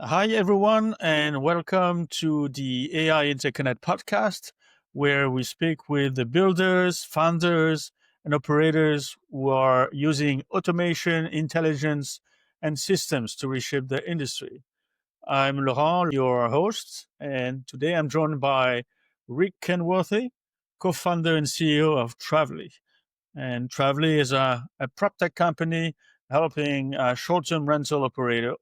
Hi, everyone, and welcome to the AI Interconnect podcast, where we speak with the builders, founders, and operators who are using automation, intelligence, and systems to reshape the industry. I'm Laurent, your host, and today I'm joined by Ric Kenworthy, co founder and CEO of Travly. And Travely is a prop tech company helping short-term rental operator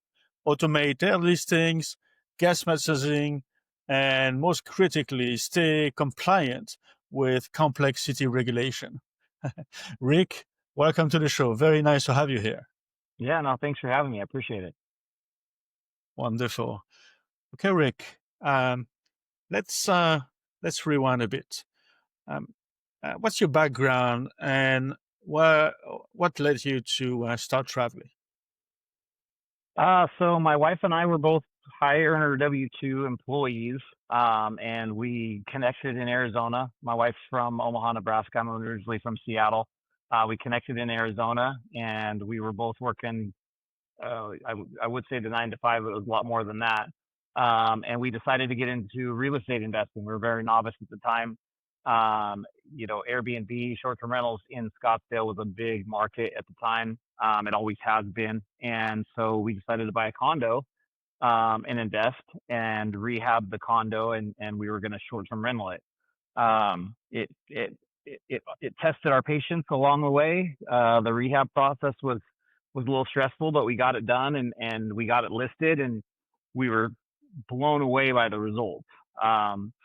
automate their listings, guest messaging, and most critically, stay compliant with complex city regulation. Rick, welcome to the show. Very nice to have you here. Yeah, no, thanks for having me. I appreciate it. Wonderful. Okay, Rick. Let's rewind a bit. Um, what's your background and what what led you to start Travely? So my wife and I were both high earner W-2 employees, and we connected in Arizona. My wife's from Omaha, Nebraska. I'm originally from Seattle. We connected in Arizona, and we were both working. I would say the 9 to 5, but it was a lot more than that. And we decided to get into real estate investing. We were very novice at the time. Airbnb, short-term rentals in Scottsdale was a big market at the time. It always has been. And so we decided to buy a condo and invest and rehab the condo, and we were going to short-term rental it. It tested our patience along the way. The rehab process was a little stressful, but we got it done and we got it listed, and we were blown away by the results.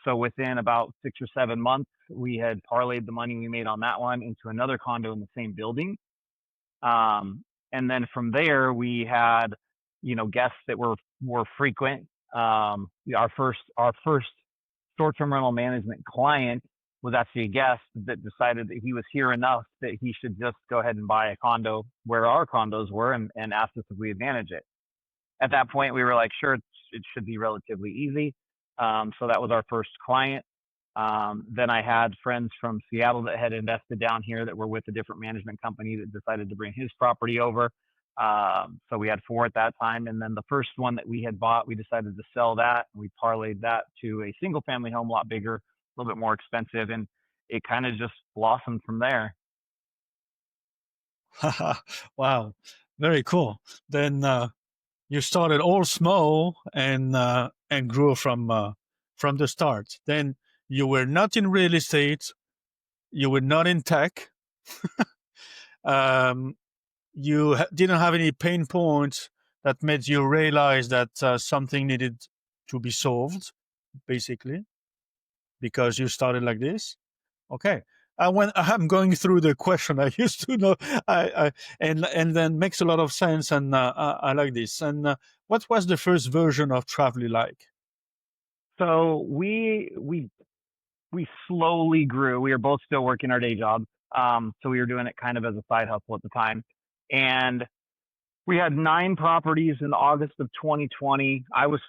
So within about 6 or 7 months, we had parlayed the money we made on that one into another condo in the same building. And then from there, we had, guests that were more frequent. Our first short-term rental management client was actually a guest that decided that he was here enough that he should just go ahead and buy a condo where our condos were, and asked us if we would manage it. At that point, we were like, sure, it should be relatively easy. So that was our first client. Then I had friends from Seattle that had invested down here that were with a different management company that decided to bring his property over. So we had 4 at that time. And then the first one that we had bought, we decided to sell that. We parlayed that to a single family home, a lot bigger, a little bit more expensive. And it kind of just blossomed from there. Wow, very cool. Then you started all small and grew from the start. Then you were not in real estate, you were not in tech, um, you didn't have any pain points that made you realize that something needed to be solved, basically, because you started like this. Okay. When I'm going through the question, I used to know, and then makes a lot of sense, and I like this. And what was the first version of Travely like? So we slowly grew. We were both still working our day jobs. So we were doing it kind of as a side hustle at the time. And we had 9 properties in August of 2020. I was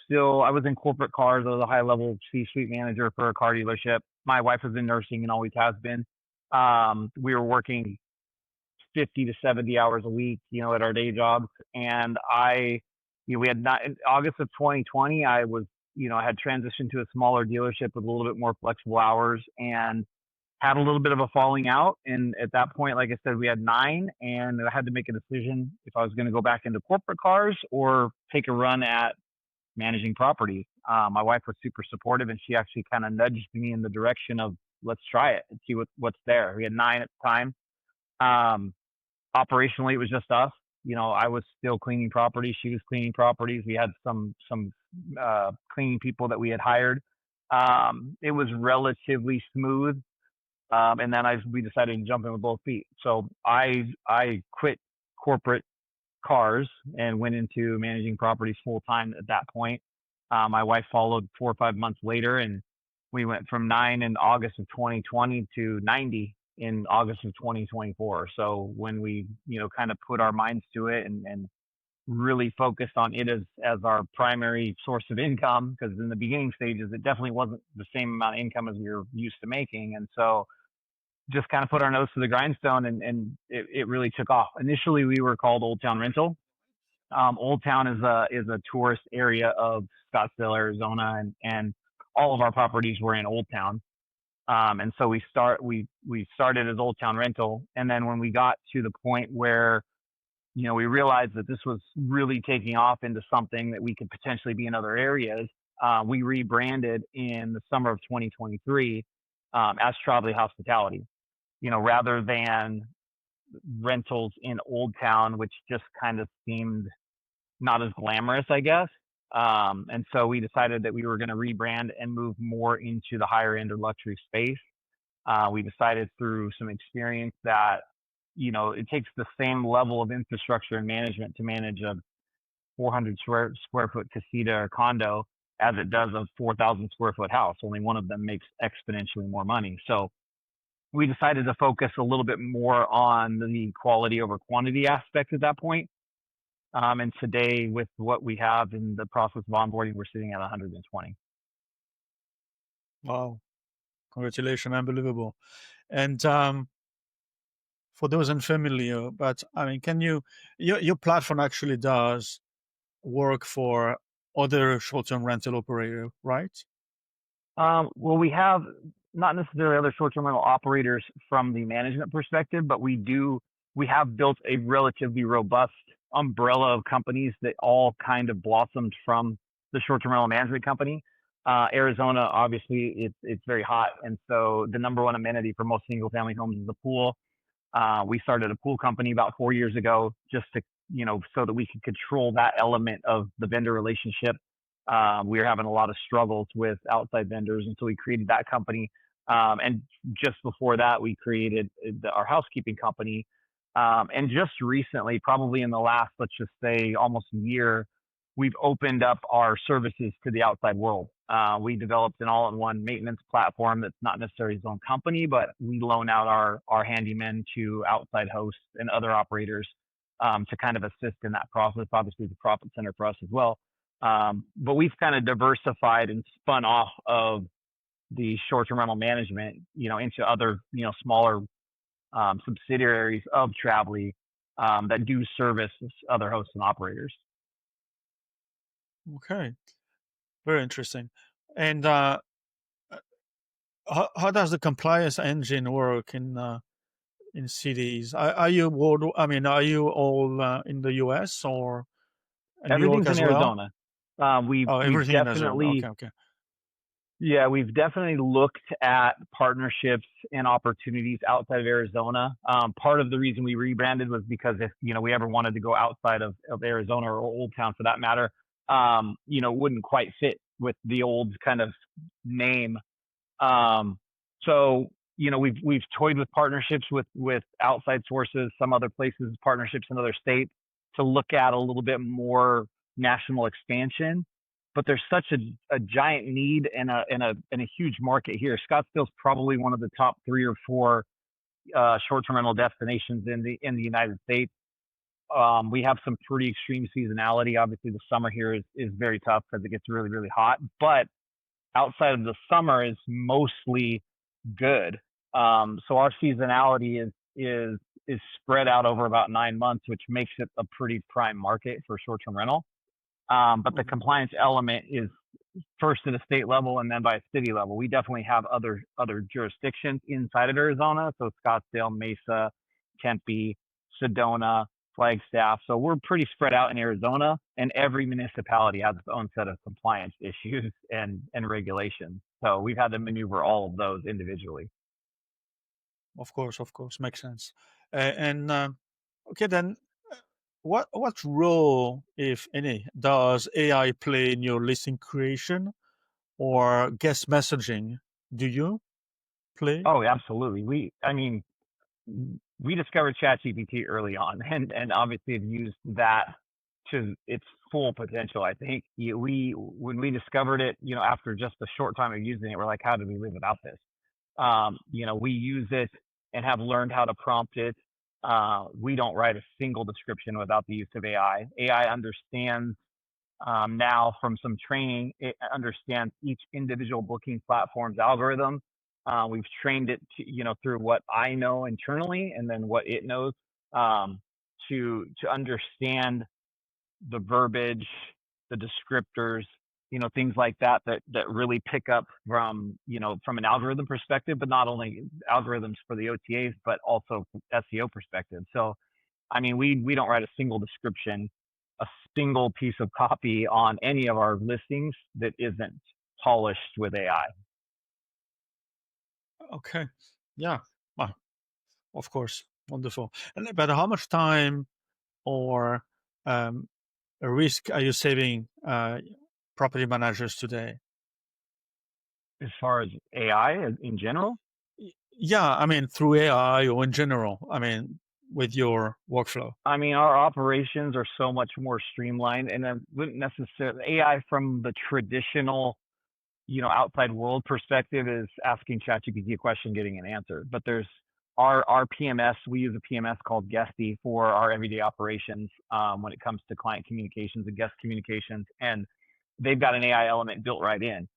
in corporate cars. I was a high level C-suite manager for a car dealership. My wife was in nursing and always has been. We were working 50 to 70 hours a week, at our day jobs. And we had not in August of 2020. I had transitioned to a smaller dealership with a little bit more flexible hours and had a little bit of a falling out. And at that point, like I said, we had 9, and I had to make a decision if I was going to go back into corporate cars or take a run at managing properties. My wife was super supportive, and she actually kind of nudged me in the direction of let's try it and see what's there. We had 9 at the time. Um, Operationally, it was just us. I was still cleaning properties. She was cleaning properties. We had some cleaning people that we had hired. It was relatively smooth. And then we decided to jump in with both feet. So I quit corporate cars and went into managing properties full time at that point. My wife followed 4 or 5 months later, and we went from 9 in August of 2020 to 90 in August of 2024. So when we, kind of put our minds to it and really focused on it as our primary source of income, because in the beginning stages, it definitely wasn't the same amount of income as we were used to making. And so just kind of put our nose to the grindstone, and it really took off. Initially, we were called Old Town Rental. Old Town is a tourist area of Scottsdale, Arizona, and all of our properties were in Old Town. And so we started as Old Town Rental, and then when we got to the point where we realized that this was really taking off into something that we could potentially be in other areas, we rebranded in the summer of 2023 as Travly Hospitality. Rather than rentals in Old Town, which just kind of seemed not as glamorous, I guess. And so we decided that we were going to rebrand and move more into the higher end or luxury space. We decided through some experience that it takes the same level of infrastructure and management to manage a 400 square foot casita or condo as it does a 4,000 square foot house. Only one of them makes exponentially more money. So we decided to focus a little bit more on the quality over quantity aspect at that point. And today, with what we have in the process of onboarding, we're sitting at 120. Wow, congratulations, unbelievable. And for those unfamiliar, but I mean, your platform actually does work for other short-term rental operator, right? Well, we have not necessarily other short-term rental operators from the management perspective, but we have built a relatively robust umbrella of companies that all kind of blossomed from the short-term rental management company. Arizona, obviously, it's very hot, and so the number one amenity for most single-family homes is the pool. We started a pool company about 4 years ago just to, so that we could control that element of the vendor relationship. We were having a lot of struggles with outside vendors, and so we created that company. And just before that, we created our housekeeping company. And just recently, probably in the last, let's just say almost a year, we've opened up our services to the outside world. We developed an all-in-one maintenance platform that's not necessarily its own company, but we loan out our handymen to outside hosts and other operators to kind of assist in that process. Obviously, the profit center for us as well. But we've kind of diversified and spun off of the short-term rental management, into other, smaller subsidiaries of Travly that do service other hosts and operators. Okay, very interesting. And how does the compliance engine work in cities? Are you I mean, are you all in the U.S. or in New York Everything's in as well? Arizona. Oh, We've everything in Arizona. definitely Okay, okay. Yeah, we've definitely looked at partnerships and opportunities outside of Arizona. Part of the reason we rebranded was because if we ever wanted to go outside of Arizona or Old Town for that matter, it wouldn't quite fit with the old kind of name. Um, so we've toyed with partnerships with outside sources, some other places, partnerships in other states to look at a little bit more national expansion. But there's such a giant need and a huge market here. Scottsdale's probably one of the top 3 or 4 short-term rental destinations in the United States. We have some pretty extreme seasonality. Obviously, the summer here is very tough because it gets really, really hot. But outside of the summer is mostly good. So our seasonality is spread out over about 9 months, which makes it a pretty prime market for short-term rental. But the Mhm. compliance element is first at a state level and then by a city level. We definitely have other jurisdictions inside of Arizona, so Scottsdale, Mesa, Tempe, Sedona, Flagstaff. So we're pretty spread out in Arizona, and every municipality has its own set of compliance issues and regulations. So we've had to maneuver all of those individually. Of course, makes sense. And okay, then, what role, if any, does AI play in your listing creation or guest messaging? Do you play? Oh, absolutely. I mean, we discovered ChatGPT early on, and obviously have used that to its full potential. I think we when we discovered it, after just a short time of using it, we're like, how did we live without this? We use it and have learned how to prompt it. We don't write a single description without the use of AI. AI understands now from some training, it understands each individual booking platform's algorithm. We've trained it to, through what I know internally and then what it knows, to understand the verbiage, the descriptors, things like that that really pick up from, from an algorithm perspective, but not only algorithms for the OTAs, but also SEO perspective. So, I mean, we don't write a single description, a single piece of copy on any of our listings that isn't polished with AI. Okay. Yeah. Well, of course. Wonderful. But how much time or um, a risk are you saving property managers today? As far as AI in general, Yeah, I mean, through AI or in general, I mean, with your workflow. I mean, our operations are so much more streamlined, and I wouldn't necessarily AI from the traditional, outside world perspective is asking ChatGPT a question, getting an answer. But there's our PMS. We use a PMS called Guesty for our everyday operations when it comes to client communications and guest communications, and they've got an AI element built right in.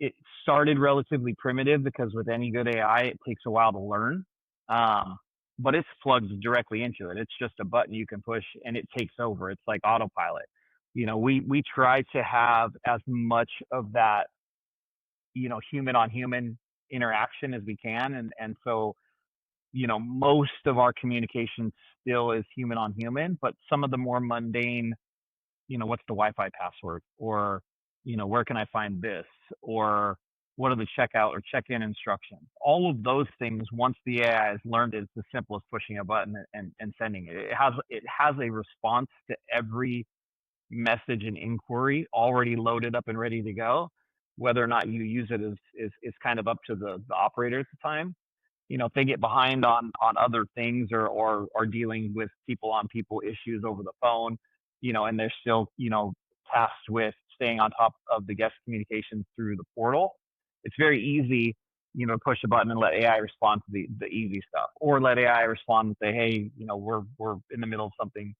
It started relatively primitive because with any good AI, it takes a while to learn. Um, but it's plugged directly into it. It's just a button you can push and it takes over. It's like autopilot. We try to have as much of that, human on human interaction as we can. And so, most of our communication still is human on human, but some of the more mundane, what's the Wi-Fi password, or, where can I find this, or what are the checkout or check-in instructions? All of those things, once the AI has learned it, it's as simple as pushing a button and sending it. It has a response to every message and inquiry already loaded up and ready to go. Whether or not you use it is kind of up to the operator at the time. If they get behind on other things or dealing with people on people issues over the phone, and they're still, tasked with staying on top of the guest communications through the portal, it's very easy, to push a button and let AI respond to the easy stuff, or let AI respond and say, hey, we're in the middle of something,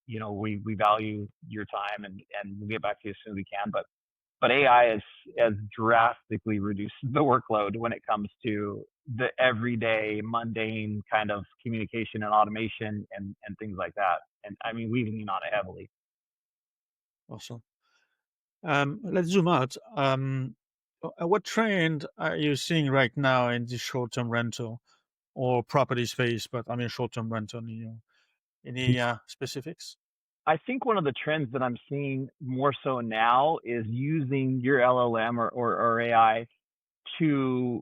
we value your time and we'll get back to you as soon as we can. But AI has drastically reduced the workload when it comes to the everyday mundane kind of communication and automation and things like that. And I mean, we lean on it heavily. Awesome. Let's zoom out. What trend are you seeing right now in the short-term rental or property space? But I mean, short-term rental. Any specifics? I think one of the trends that I'm seeing more so now is using your LLM or AI to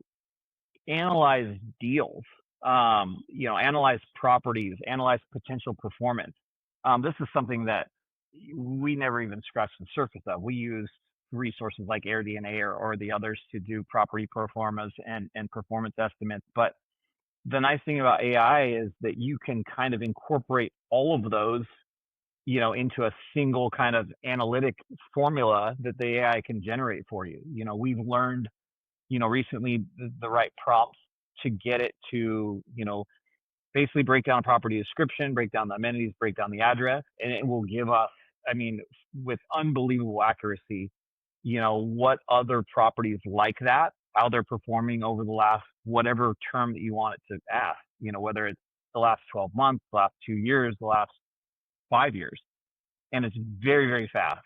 analyze deals, analyze properties, analyze potential performance. This is something that we never even scratched the surface of. We use resources like AirDNA or the others to do property performance and performance estimates. But the nice thing about AI is that you can kind of incorporate all of those, into a single kind of analytic formula that the AI can generate for you. We've learned, recently the right prompts to get it to, basically break down a property description, break down the amenities, break down the address, and it will give us, I mean, with unbelievable accuracy, what other properties like that, how they're performing over the last whatever term that you want it to ask, whether it's the last 12 months, the last 2 years, the last 5 years. And it's very, very fast.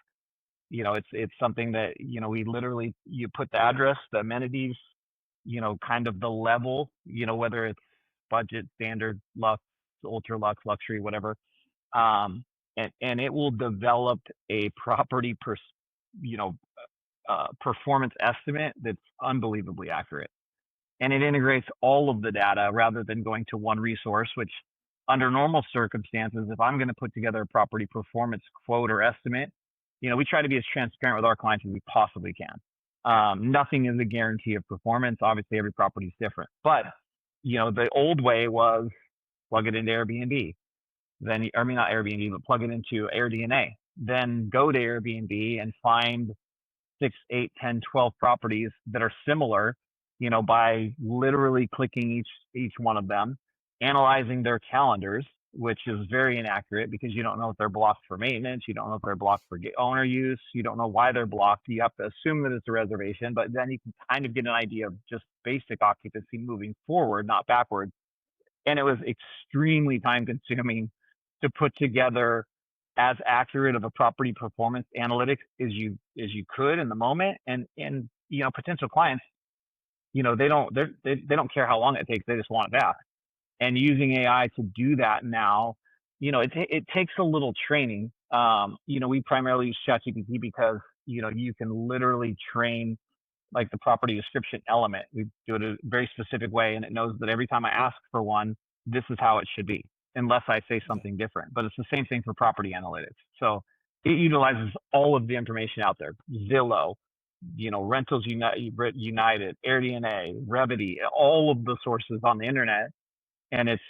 It's something that, we literally, you put the address, the amenities, kind of the level, whether it's budget, standard, lux, ultra lux, luxury, whatever. And it will develop a property you know, performance estimate that's unbelievably accurate. And it integrates all of the data rather than going to one resource, which under normal circumstances, if I'm going to put together a property performance quote or estimate, we try to be as transparent with our clients as we possibly can. Nothing is a guarantee of performance. Obviously, every property is different. But, the old way was plug it into Airbnb. Then, I mean, not Airbnb, but plug it into AirDNA. Then go to Airbnb and find 6, 8, 10, 12 properties that are similar, by literally clicking each one of them, analyzing their calendars, which is very inaccurate because you don't know if they're blocked for maintenance, you don't know if they're blocked for owner use, you don't know why they're blocked. You have to assume that it's a reservation, but then you can kind of get an idea of just basic occupancy moving forward, not backwards. And it was extremely time consuming to put together as accurate of a property performance analytics as you could in the moment. And potential clients, they don't care how long it takes. They just want it fast. And using AI to do that now, it takes a little training. We primarily use ChatGPT because you can literally train like the property description element. We do it a very specific way, and it knows that every time I ask for one, this is how it should be, unless I say something different. But it's the same thing for property analytics. So it utilizes all of the information out there: Zillow, Rentals United, AirDNA, Revity, all of the sources on the internet, and it's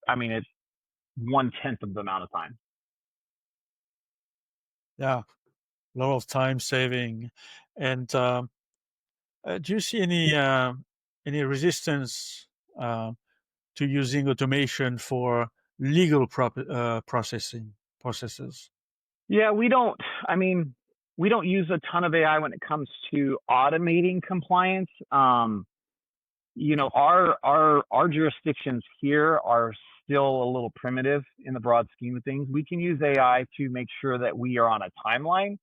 1/10 of the amount of time. Yeah, a lot of time saving. And do you see any resistance to using automation for legal processes? Yeah, we don't. I mean, we don't use a ton of AI when it comes to automating compliance. Our jurisdictions here are still a little primitive in the broad scheme of things. We can use AI to make sure that we are on a timeline.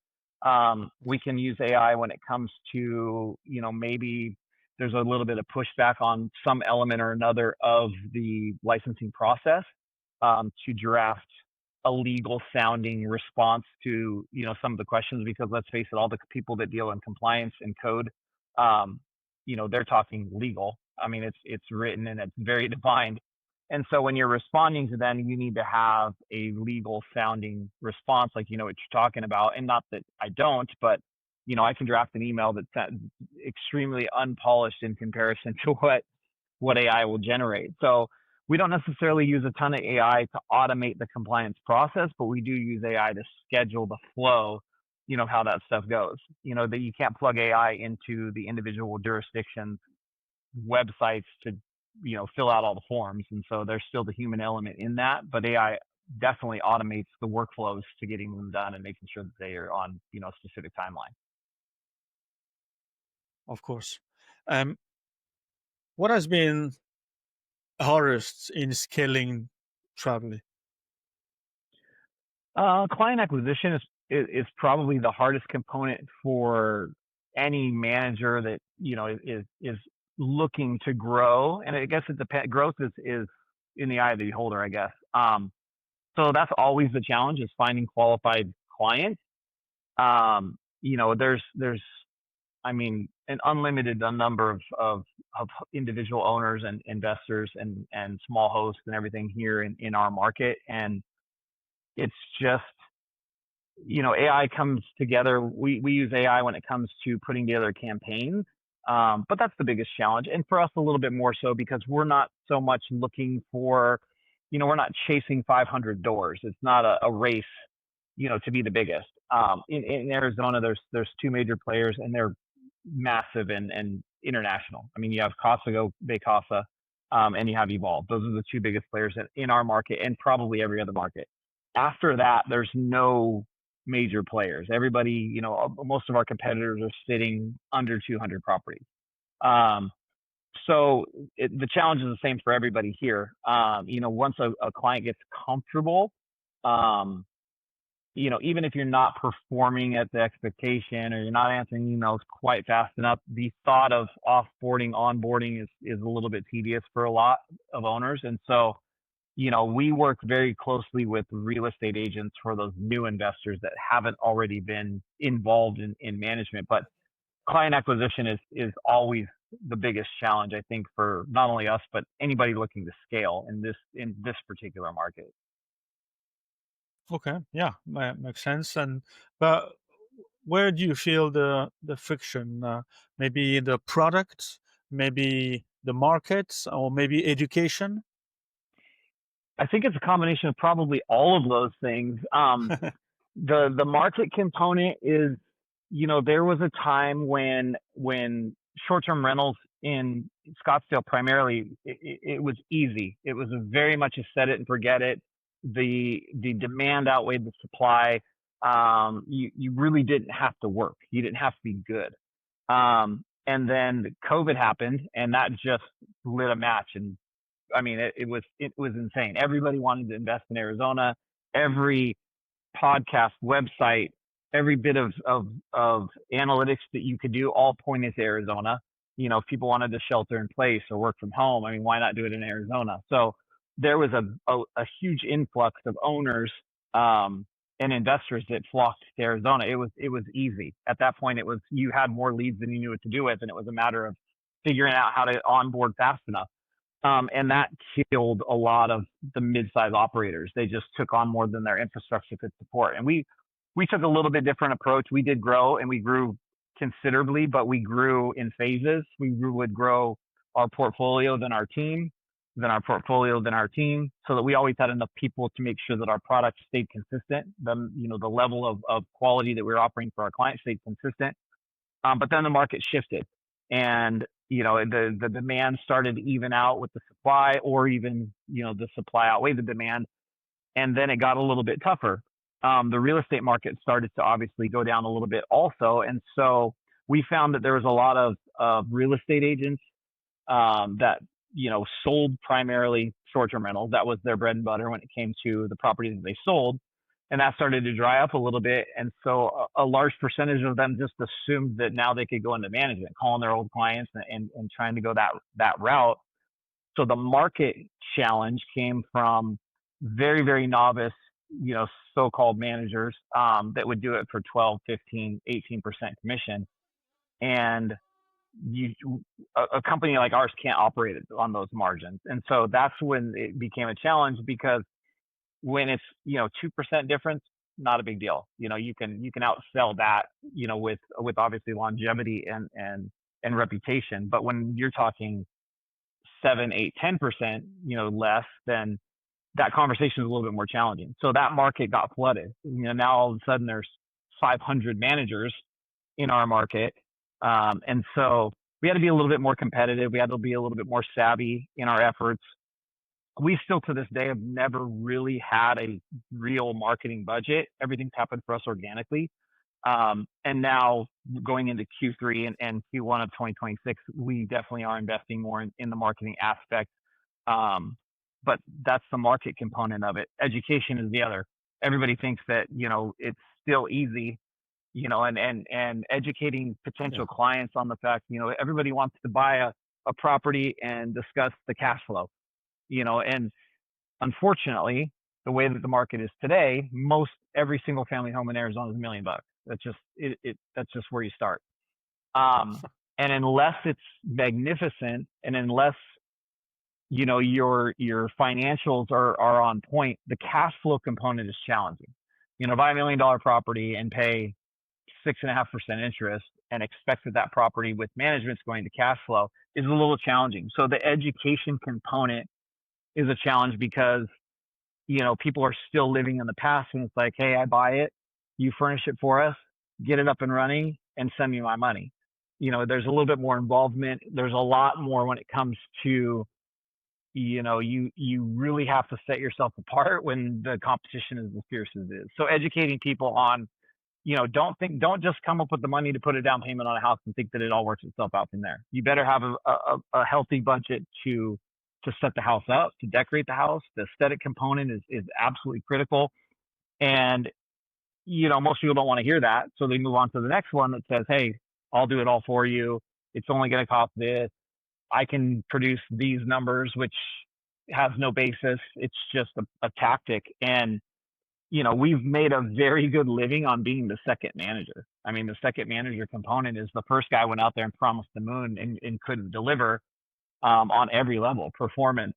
We can use AI when it comes to, maybe there's a little bit of pushback on some element or another of the licensing process, to draft a legal sounding response to, some of the questions, because let's face it, all the people that deal in compliance and code, they're talking legal. I mean, it's written and it's very defined. And so when you're responding to them, you need to have a legal sounding response, like you know what you're talking about. And not that I don't, but I can draft an email that's extremely unpolished in comparison to what AI will generate. So we don't necessarily use a ton of AI to automate the compliance process, but we do use AI to schedule the flow, how that stuff goes. That you can't plug AI into the individual jurisdictions websites to fill out all the forms, and so there's still the human element in that, but AI definitely automates the workflows to getting them done and making sure that they are on a specific timeline. Of course. What has been hardest in scaling Travly? Client acquisition is probably the hardest component for any manager that is looking to grow, and I guess it depends. Growth is in the eye of the beholder, I guess. So that's always the challenge, is finding qualified clients. There's an unlimited number of individual owners and investors and small hosts and everything here in our market, and it's just AI comes together. We use AI when it comes to putting together campaigns, but that's the biggest challenge, and for us a little bit more so because we're not so much looking for, we're not chasing 500 doors. It's not a race, to be the biggest. In Arizona, there's two major players, and they're massive and international. I mean, you have Casa de Casa, and you have Evolve. Those are the two biggest players in our market, and probably every other market. After that, there's no major players. Everybody, most of our competitors are sitting under 200 properties. So the challenge is the same for everybody here. Once a client gets comfortable, even if you're not performing at the expectation, or you're not answering emails quite fast enough, the thought of offboarding, onboarding is a little bit tedious for a lot of owners. And so, we work very closely with real estate agents for those new investors that haven't already been involved in management. But client acquisition is always the biggest challenge, I think, for not only us, but anybody looking to scale in this particular market. Okay, yeah, makes sense. But where do you feel the friction? Maybe the product, maybe the markets, or maybe education? I think it's a combination of probably all of those things. The market component is, there was a time when short-term rentals in Scottsdale primarily, it was easy. It was very much a set it and forget it. The demand outweighed the supply. You really didn't have to work. You didn't have to be good. And then COVID happened, and that just lit a match. And I mean, it was insane. Everybody wanted to invest in Arizona. Every podcast, website, every bit of analytics that you could do, all pointed to Arizona. If people wanted to shelter in place or work from home, I mean, why not do it in Arizona? So there was a huge influx of owners and investors that flocked to Arizona. It was easy at that point. It was, you had more leads than you knew what to do with, and it was a matter of figuring out how to onboard fast enough. And that killed a lot of the mid-sized operators. They just took on more than their infrastructure could support. And we took a little bit different approach. We did grow, and we grew considerably, but we grew in phases. Would grow our portfolio, then our team, then our portfolio, then our team, so that we always had enough people to make sure that our product stayed consistent. The level of quality that we were offering for our clients stayed consistent. But then the market shifted, and the demand started to even out with the supply, or even the supply outweighed the demand, and then it got a little bit tougher. The real estate market started to obviously go down a little bit also, and so we found that there was a lot of real estate agents that sold primarily short-term rentals. That was their bread and butter when it came to the properties that they sold, and that started to dry up a little bit. And so a large percentage of them just assumed that now they could go into management, calling their old clients and trying to go that route. So the market challenge came from very, very novice, so-called managers that would do it for 12, 15, 18% commission. And a company like ours can't operate on those margins. And so that's when it became a challenge, because when it's 2% difference, not a big deal. You can outsell that with obviously longevity and reputation. But when you're talking 7, 8, 10% less, then that conversation is a little bit more challenging. So that market got flooded. Now all of a sudden there's 500 managers in our market, and so we had to be a little bit more competitive. We had to be a little bit more savvy in our efforts. We still to this day have never really had a real marketing budget. Everything's happened for us organically. And now going into Q3 and Q1 of 2026, we definitely are investing more in the marketing aspect. But that's the market component of it. Education is the other. Everybody thinks that, it's still easy, and educating potential clients on the fact, everybody wants to buy a property and discuss the cash flow. And unfortunately, the way that the market is today, every single family home in Arizona is $1 million. That's just that's just where you start. And unless it's magnificent, and unless your financials are on point, the cash flow component is challenging. Buy $1 million property and pay 6.5% interest and expect that property with management's going to cash flow is a little challenging. So the education component is a challenge, because people are still living in the past, and it's like, hey, I buy it, you furnish it for us, get it up and running, and send me my money. There's a little bit more involvement. There's a lot more when it comes to you really have to set yourself apart when the competition is as fierce as it is. So educating people on, don't just come up with the money to put a down payment on a house and think that it all works itself out from there. You better have a healthy budget to set the house up, to decorate the house. The aesthetic component is absolutely critical. And, most people don't want to hear that. So they move on to the next one that says, hey, I'll do it all for you. It's only going to cost this. I can produce these numbers, which has no basis. It's just a tactic. And, we've made a very good living on being the second manager. I mean, the second manager component is the first guy went out there and promised the moon and couldn't deliver on every level: performance,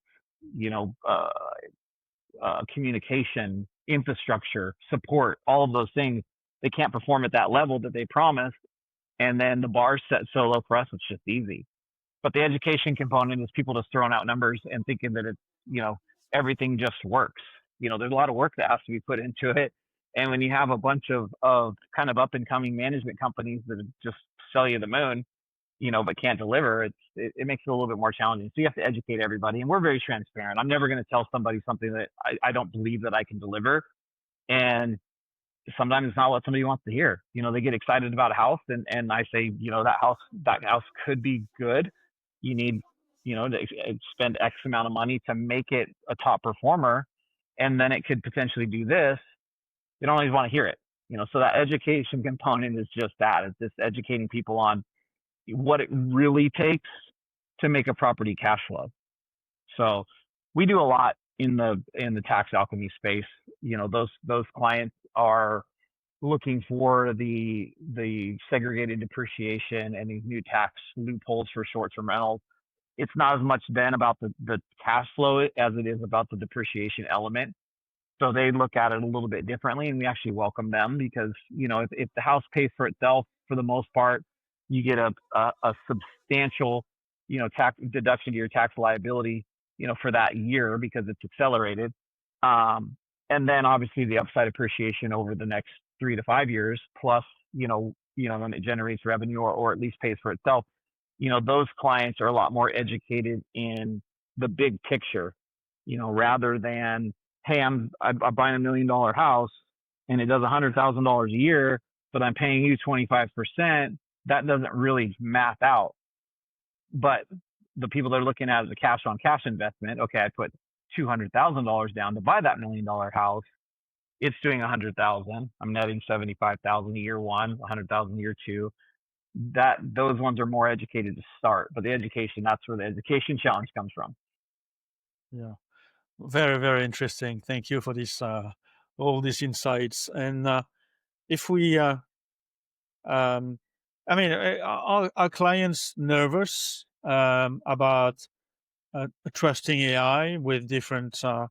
communication, infrastructure, support, all of those things. They can't perform at that level that they promised. And then the bar's set so low for us, it's just easy. But the education component is people just throwing out numbers and thinking that it's, everything just works. There's a lot of work that has to be put into it. And when you have a bunch of kind of up and coming management companies that just sell you the moon, but can't deliver, it makes it a little bit more challenging. So you have to educate everybody. And we're very transparent. I'm never going to tell somebody something that I don't believe that I can deliver. And sometimes it's not what somebody wants to hear. They get excited about a house, and I say, that house could be good. You need, to spend X amount of money to make it a top performer, and then it could potentially do this. they don't always want to hear it. So that education component is just that. It's just educating people on what it really takes to make a property cash flow. So we do a lot in the tax alchemy space. Those clients are looking for the segregated depreciation and these new tax loopholes for short-term rentals. It's not as much then about the cash flow as it is about the depreciation element. So they look at it a little bit differently, and we actually welcome them because, if the house pays for itself for the most part, you get a substantial, tax deduction to your tax liability, for that year because it's accelerated. And then obviously the upside appreciation over the next 3 to 5 years, plus, when it generates revenue or at least pays for itself. Those clients are a lot more educated in the big picture, rather than, hey, I'm buying $1 million house and it does $100,000 a year, but I'm paying you 25%. That doesn't really math out. But the people that are looking at it as a cash on cash investment, okay, I put $200,000 down to buy that $1 million house. It's doing 100,000. I'm netting 75,000 year one, 100,000 year two. Those ones are more educated to start, but the education, that's where the education challenge comes from. Yeah. Very, very interesting. Thank you for this, all these insights. And if we, I mean, are clients nervous about trusting AI with different, I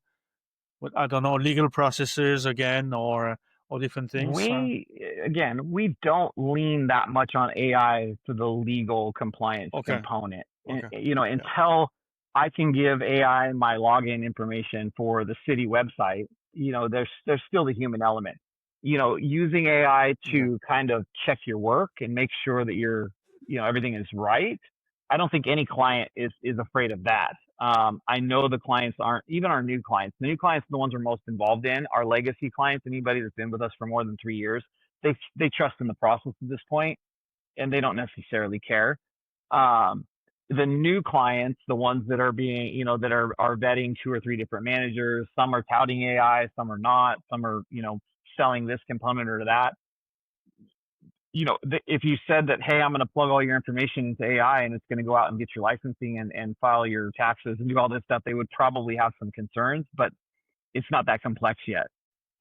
don't know, legal processes again, or different things? We don't lean that much on AI for the legal compliance Okay, component. okay, yeah, Until I can give AI my login information for the city website, there's still the human element. Using AI yeah. to kind of check your work and make sure that everything is right. I don't think any client is afraid of that. I know the clients aren't, even our new clients. The new clients are the ones we're most involved in. Our legacy clients, anybody that's been with us for more than 3 years, they trust in the process at this point, and they don't necessarily care. Um, the new clients, the ones that are being, that are vetting 2 or 3 different managers, some are touting AI, some are not, some are, selling this component or that. If you said that, hey, I'm going to plug all your information into AI and it's going to go out and get your licensing and file your taxes and do all this stuff, they would probably have some concerns, but it's not that complex yet.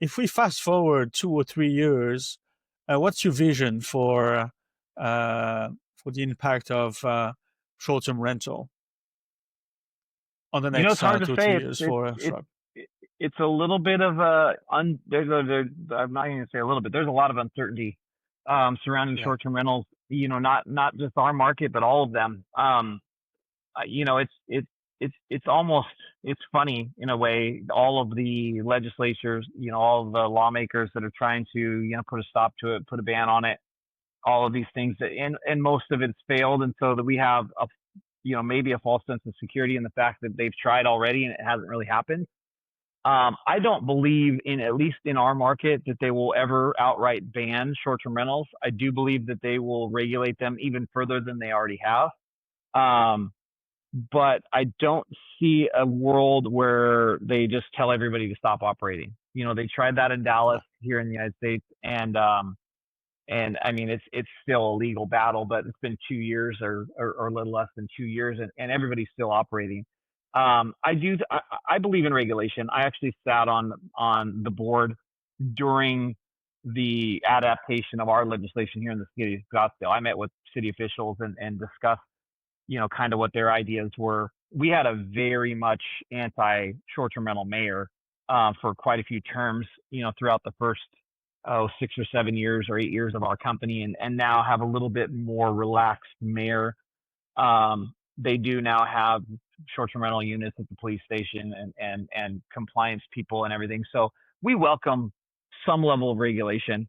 If we fast forward 2 or 3 years, what's your vision for the impact of short-term rental on the next It's hard to two or say. three It's years it's for it's shrub? it's a little bit of I'm not even going to say a little bit. There's a lot of uncertainty surrounding Yeah, short-term rentals. Not just our market, but all of them. It's almost, it's funny in a way. All of the legislatures, all of the lawmakers that are trying to put a stop to it, put a ban on it, all of these things, and most of it's failed, and so that we have maybe a false sense of security in the fact that they've tried already and it hasn't really happened. I don't believe, at least in our market, that they will ever outright ban short-term rentals. I do believe that they will regulate them even further than they already have. But I don't see a world where they just tell everybody to stop operating. They tried that in yeah. Dallas here in the United States, and I mean it's still a legal battle, but it's been 2 years or a little less than 2 years, and everybody's still operating. I believe in regulation. I actually sat on the board during the adaptation of our legislation here in the city of Scottsdale. I met with city officials and discussed kind of what their ideas were. We had a very much anti short-term rental mayor for quite a few terms, throughout the first 6 or 7 years or 8 years of our company, and now have a little bit more relaxed mayor. They do now have short-term rental units at the police station and compliance people and everything. So we welcome some level of regulation.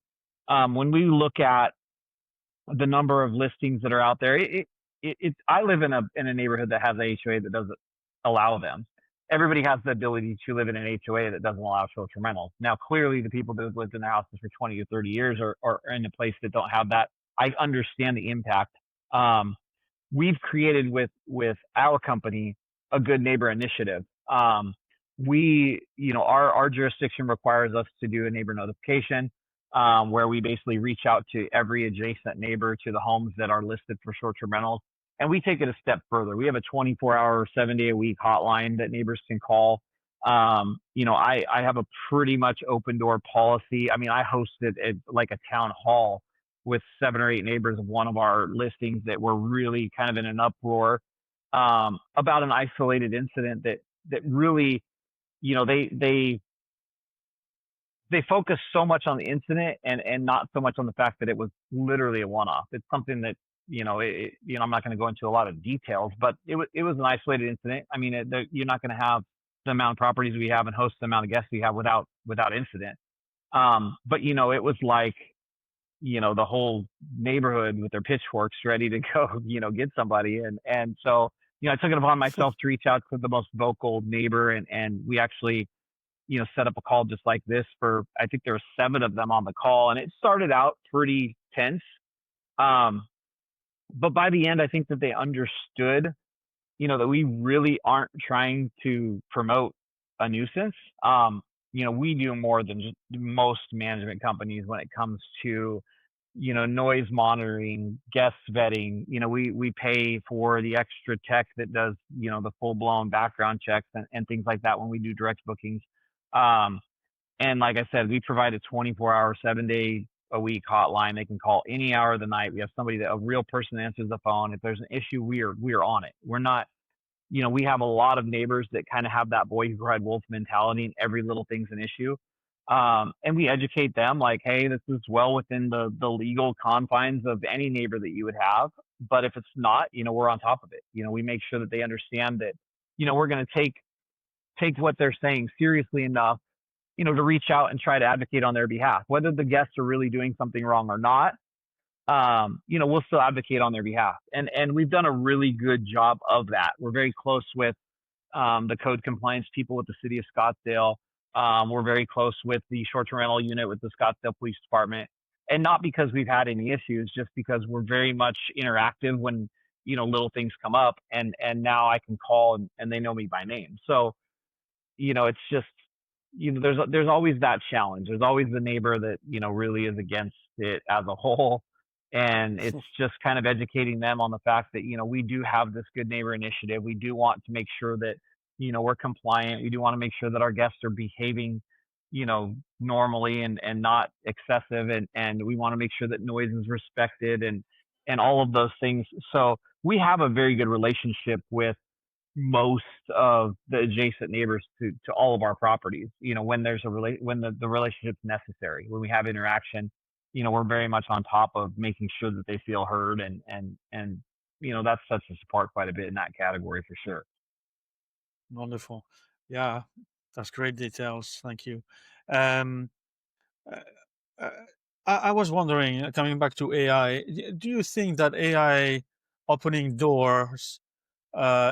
When we look at the number of listings that are out there, I live in a neighborhood that has a HOA that doesn't allow them. Everybody has the ability to live in an HOA that doesn't allow short-term rentals. Now, clearly, the people that have lived in their houses for 20 or 30 years are in a place that don't have that. I understand the impact. We've created with our company a good neighbor initiative. our jurisdiction requires us to do a neighbor notification, where we basically reach out to every adjacent neighbor to the homes that are listed for short-term rentals. And we take it a step further. We have a 24-hour, 7-day-a-week hotline that neighbors can call. I have a pretty much open door policy. I mean, I hosted like a town hall with 7 or 8 neighbors of one of our listings that were really kind of in an uproar, about an isolated incident that really, they focus so much on the incident and not so much on the fact that it was literally a one-off. It's something that, I'm not going to go into a lot of details, but it was an isolated incident. I mean, you're not going to have the amount of properties we have and host the amount of guests we have without incident. But it was like, the whole neighborhood with their pitchforks ready to go, get somebody. And so, I took it upon myself to reach out to the most vocal neighbor, and we actually, set up a call just like this for, I think there were 7 of them on the call, and it started out pretty tense. But by the end, I think that they understood, that we really aren't trying to promote a nuisance. We do more than just most management companies when it comes to, noise monitoring, guest vetting. We pay for the extra tech that does, the full blown background checks and things like that when we do direct bookings. And like I said, we provide a 24-hour, 7-day-a-week hotline. They can call any hour of the night. We have a real person answers the phone. If there's an issue, we are on it. We're not, we have a lot of neighbors that kind of have that boy who cried wolf mentality, and every little thing's an issue. And we educate them like, hey, this is well within the legal confines of any neighbor that you would have. But if it's not, we're on top of it. We make sure that they understand that, we're going to take what they're saying seriously enough, to reach out and try to advocate on their behalf. Whether the guests are really doing something wrong or not, we'll still advocate on their behalf. And we've done a really good job of that. We're very close with the code compliance people with the city of Scottsdale. We're very close with the short-term rental unit with the Scottsdale Police Department. And not because we've had any issues, just because we're very much interactive when, little things come up. And now I can call and they know me by name. So, it's just, there's always that challenge. There's always the neighbor that, really is against it as a whole. And it's just kind of educating them on the fact that, we do have this good neighbor initiative. We do want to make sure that, we're compliant. We do want to make sure that our guests are behaving, normally and not excessive. And we want to make sure that noise is respected and all of those things. So we have a very good relationship with most of the adjacent neighbors to all of our properties. When there's when the relationship's necessary, when we have interaction, we're very much on top of making sure that they feel heard, and that sets us apart quite a bit in that category for sure. Wonderful. Yeah, that's great details. Thank you. Um, uh, uh, I was wondering, coming back to AI, do you think that AI opening doors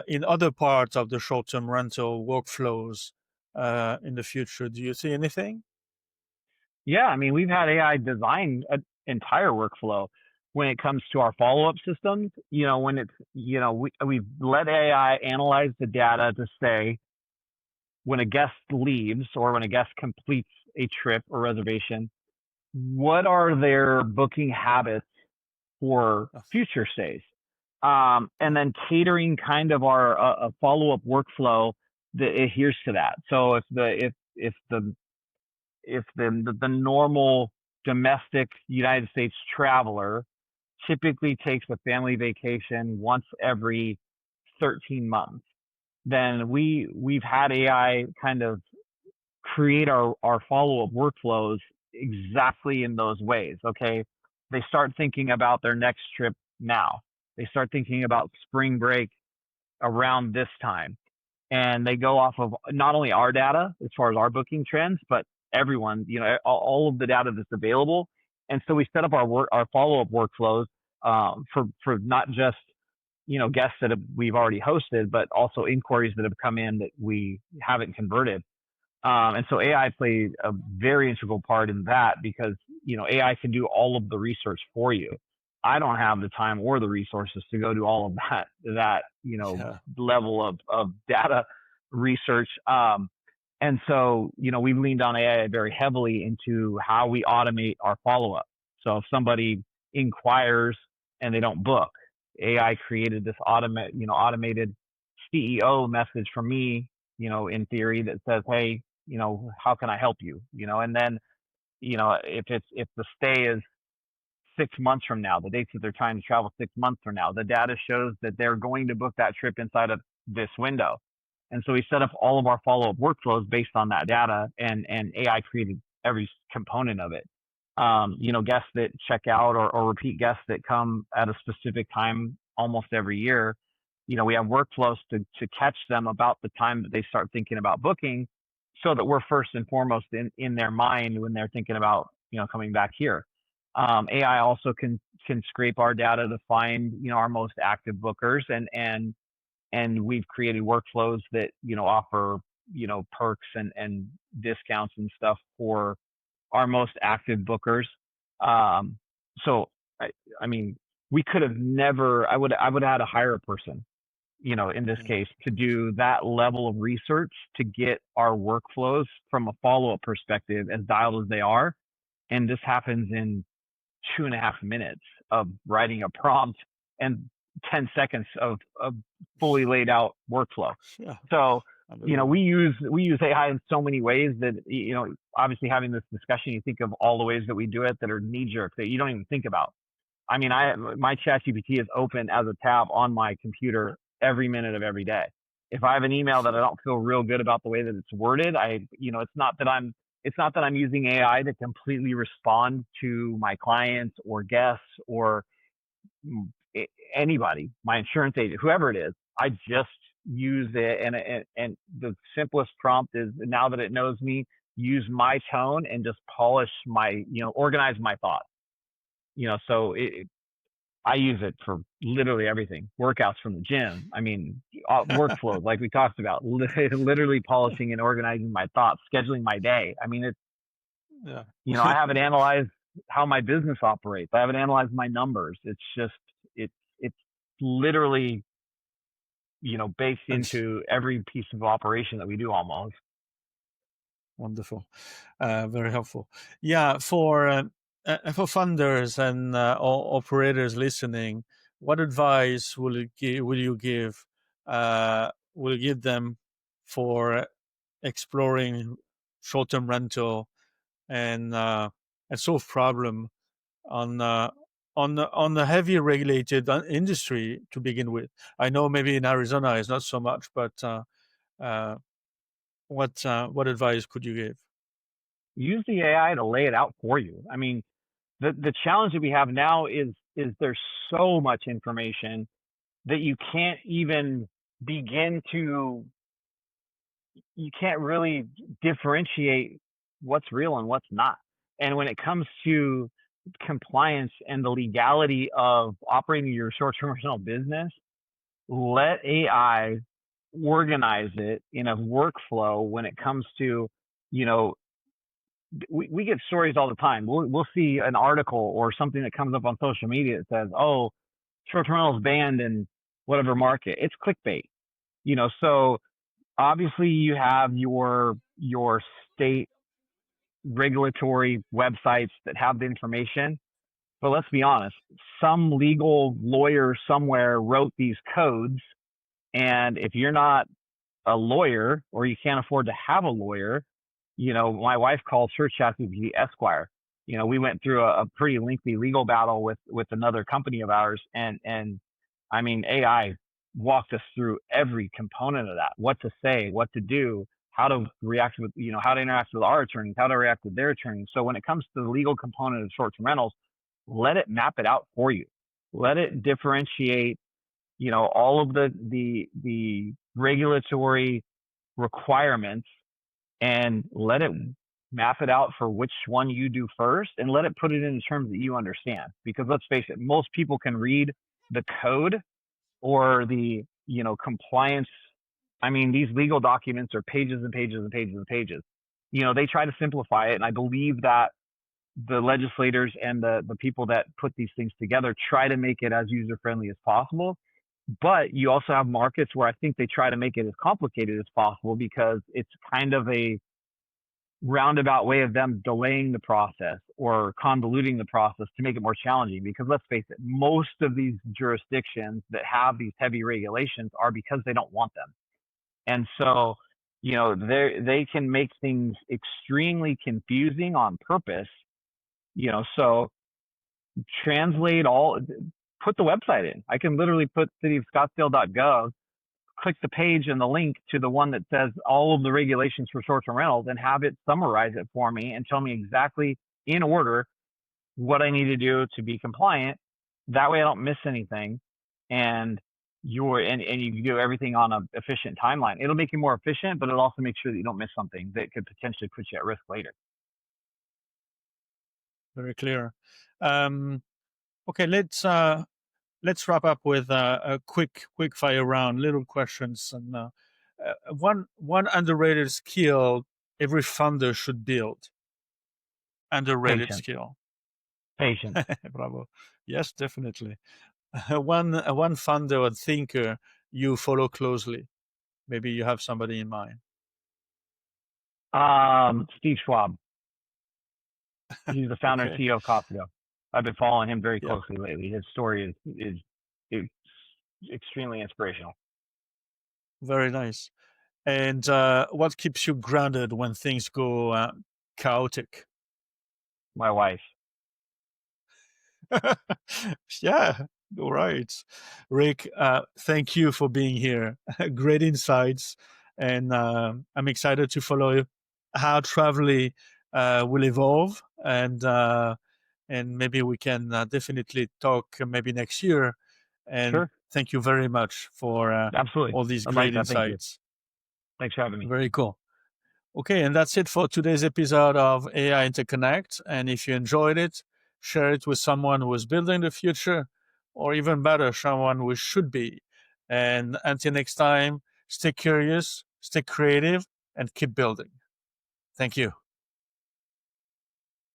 in other parts of the short-term rental workflows in the future? Do you see anything? Yeah, I mean, we've had AI design an entire workflow when it comes to our follow-up systems. When it's, we've let AI analyze the data to say when a guest leaves or when a guest completes a trip or reservation, what are their booking habits for Oh, future stays? And then catering kind of our a follow-up workflow that adheres to that. So if the normal domestic United States traveler typically takes a family vacation once every 13 months, then we've had AI kind of create our follow-up workflows exactly in those ways. Okay. They start thinking about their next trip now. They start thinking about spring break around this time. And they go off of not only our data as far as our booking trends, but everyone, all of the data that's available. And so we set up our follow-up workflows for not just, guests that we've already hosted, but also inquiries that have come in that we haven't converted. And so AI played a very integral part in that because, AI can do all of the research for you. I don't have the time or the resources to go do all of that, yeah. level of data research. And so, we've leaned on AI very heavily into how we automate our follow-up. So if somebody inquires and they don't book, AI created this automated CEO message from me, in theory, that says, hey, how can I help you? And then, if the stay is 6 months from now, the dates that they're trying to travel 6 months from now, the data shows that they're going to book that trip inside of this window. And so we set up all of our follow-up workflows based on that data, and AI created every component of it. Guests that check out, or repeat guests that come at a specific time almost every year, we have workflows to catch them about the time that they start thinking about booking, so that we're first and foremost in their mind when they're thinking about, coming back here. AI also can scrape our data to find, our most active bookers, and we've created workflows that, offer, perks and discounts and stuff for our most active bookers. So I mean, we could have never, I would have had to hire a person, in this case, to do that level of research to get our workflows from a follow-up perspective as dialed as they are. And this happens in 2.5 minutes of writing a prompt and 10 seconds of fully laid out workflow. Yeah. So, we use AI in so many ways that, obviously having this discussion, you think of all the ways that we do it that are knee jerk that you don't even think about. I mean, my ChatGPT is open as a tab on my computer every minute of every day. If I have an email that I don't feel real good about the way that it's worded, it's not that I'm using AI to completely respond to my clients or guests or anybody, my insurance agent, whoever it is. I just use it, and the simplest prompt is, now that it knows me, use my tone and just polish my, organize my thoughts. So I use it for literally everything. Workouts from the gym. I mean, workflows like we talked about, literally polishing and organizing my thoughts, scheduling my day. I mean, Yeah. I haven't analyzed how my business operates. I haven't analyzed my numbers. It's just, it's literally, baked into every piece of operation that we do almost. Wonderful. Very helpful. Yeah. For funders and operators listening, what advice will you give them for exploring short-term rental and solve problem on the heavy regulated industry to begin with? I know maybe in Arizona it's not so much, but what advice could you give? Use the AI to lay it out for you. I mean, the challenge that we have now is there's so much information that you can't even begin to, you can't really differentiate what's real and what's not. And when it comes to compliance and the legality of operating your short-term rental business, let AI organize it in a workflow. When it comes to, we get stories all the time. We'll see an article or something that comes up on social media that says, oh, short-term rental is banned in whatever market. It's clickbait. So obviously you have your state regulatory websites that have the information, but let's be honest, some legal lawyer somewhere wrote these codes, and if you're not a lawyer or you can't afford to have a lawyer, my wife calls her ChatGPT Esquire. We went through a pretty lengthy legal battle with another company of ours, and I mean, AI walked us through every component of that, what to say, what to do, how to react with, how to interact with our attorneys, how to react with their attorneys. So when it comes to the legal component of short-term rentals, let it map it out for you. Let it differentiate, all of the regulatory requirements, and let it map it out for which one you do first, and let it put it in terms that you understand. Because let's face it, most people can read the code or the, compliance. I mean, these legal documents are pages and pages and pages and pages. They try to simplify it, and I believe that the legislators and the people that put these things together try to make it as user-friendly as possible. But you also have markets where I think they try to make it as complicated as possible because it's kind of a roundabout way of them delaying the process or convoluting the process to make it more challenging. Because let's face it, most of these jurisdictions that have these heavy regulations are because they don't want them. And so, they can make things extremely confusing on purpose, so translate put the website in. I can literally put cityofscottsdale.gov, click the page and the link to the one that says all of the regulations for short-term rentals and have it summarize it for me and tell me exactly in order what I need to do to be compliant. That way I don't miss anything. And you do everything on an efficient timeline. It'll make you more efficient, but it'll also make sure that you don't miss something that could potentially put you at risk later. Very clear. Okay, let's wrap up with a quick fire round, little questions, and one underrated skill every founder should build. Underrated Patience. skill. Patience. Bravo. Yes, definitely. One founder or thinker you follow closely. Maybe you have somebody in mind. Steve Schwab. He's the founder and Okay. CEO of Costco. I've been following him very Yeah. closely lately. His story is extremely inspirational. Very nice. And what keeps you grounded when things go chaotic? My wife. Yeah, all right. Ric, thank you for being here. Great insights. And I'm excited to follow how Travly will evolve. And maybe we can definitely talk maybe next year. And Sure. thank you very much for Absolutely. all these I'd like great that. Thank you. insights. Thanks for having me. Very cool. Okay, and that's it for today's episode of AI Interconnect. And if you enjoyed it, share it with someone who is building the future, or even better, someone who should be. And until next time, stay curious, stay creative, and keep building. Thank you.